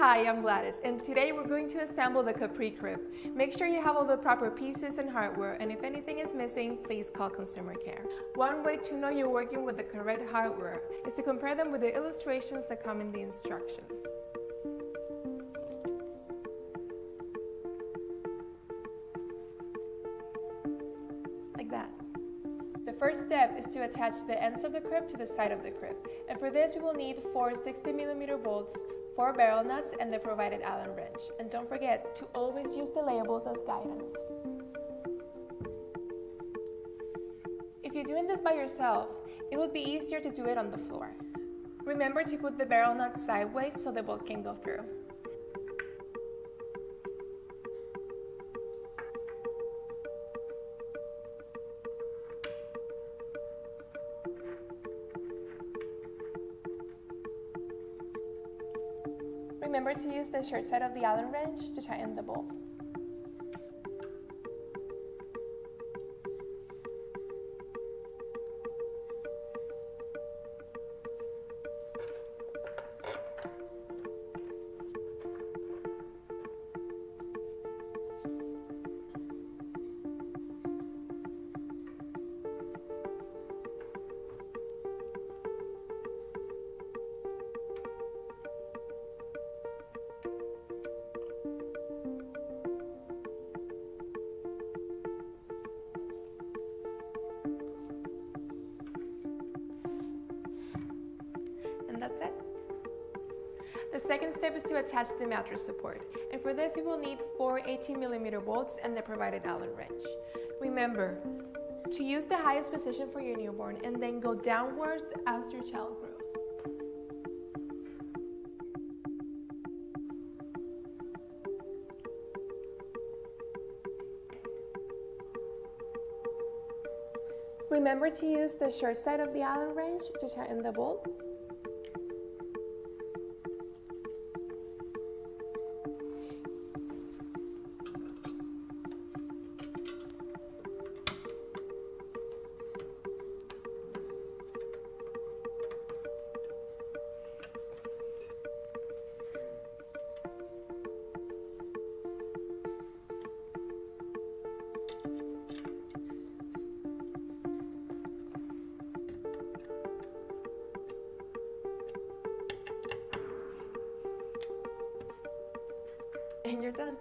Hi, I'm Gladys, and today we're going to assemble the Capri crib. Make sure you have all the proper pieces and hardware, and if anything is missing, please call customer care. One way to know you're working with the correct hardware is to compare them with the illustrations that come in the instructions. Like that. The first step is to attach the ends of the crib to the side of the crib, and for this we will need 4 60mm bolts, 4 barrel nuts, and the provided Allen wrench. And don't forget to always use the labels as guidance. If you're doing this by yourself, it would be easier to do it on the floor. Remember to put the barrel nuts sideways so the bolt can go through. Remember to use the short side of the Allen wrench to tighten the bolt. And that's it. The second step is to attach the mattress support, and for this you will need 4 18mm bolts and the provided Allen wrench. Remember to use the highest position for your newborn and then go downwards as your child grows. Remember to use the short side of the Allen wrench to tighten the bolt. And you're done.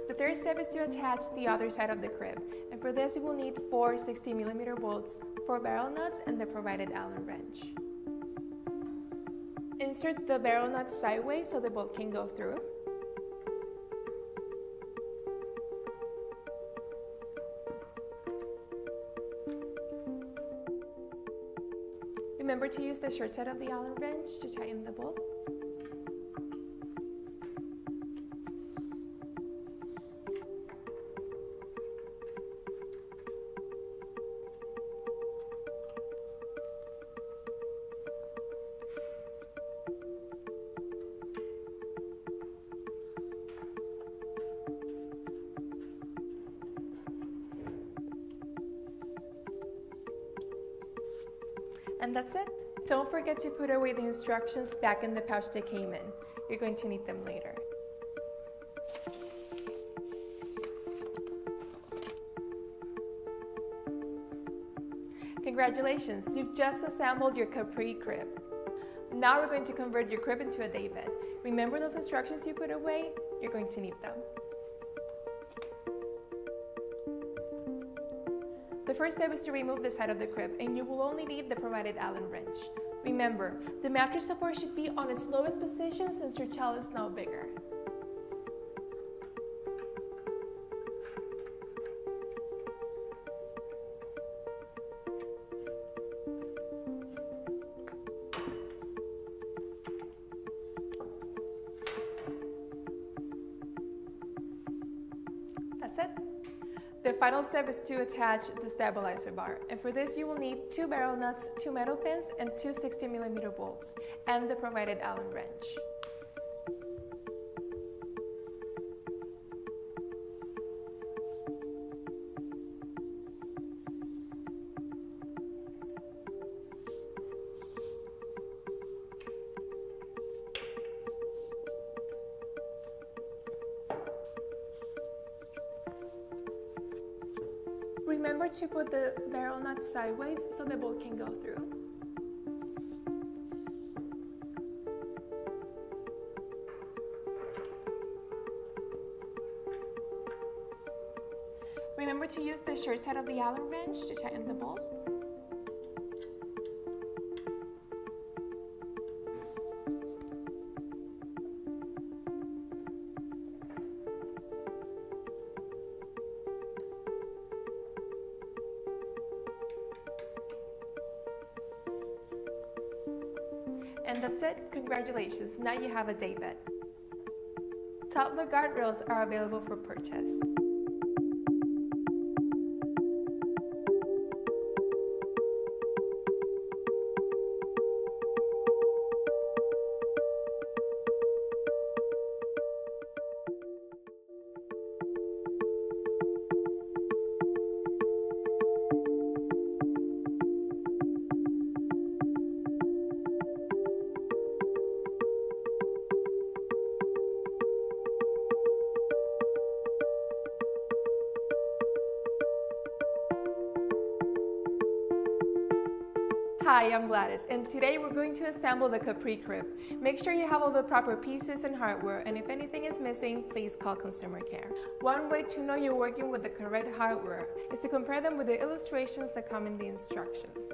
The third step is to attach the other side of the crib, and for this we will need 4 60mm bolts, 4 barrel nuts, and the provided Allen wrench. Insert the barrel nuts sideways so the bolt can go through. Remember to use the short side of the Allen wrench to tighten the bolt. And that's it. Don't forget to put away the instructions back in the pouch they came in. You're going to need them later. Congratulations, you've just assembled your Capri crib. Now we're going to convert your crib into a day bed. Remember those instructions you put away? You're going to need them. The first step is to remove the side of the crib, and you will only need the provided Allen wrench. Remember, the mattress support should be on its lowest position since your child is now bigger. That's it. The final step is to attach the stabilizer bar, and for this you will need 2 barrel nuts, 2 metal pins, and 2 60mm bolts, and the provided Allen wrench. Remember to put the barrel nuts sideways so the bolt can go through. Remember to use the short side of the Allen wrench to tighten the bolt. And that's it. Congratulations, now you have a daybed. Toddler guardrails are available for purchase. Hi, I'm Gladys, and today we're going to assemble the Capri crib. Make sure you have all the proper pieces and hardware, and if anything is missing, please call customer care. One way to know you're working with the correct hardware is to compare them with the illustrations that come in the instructions.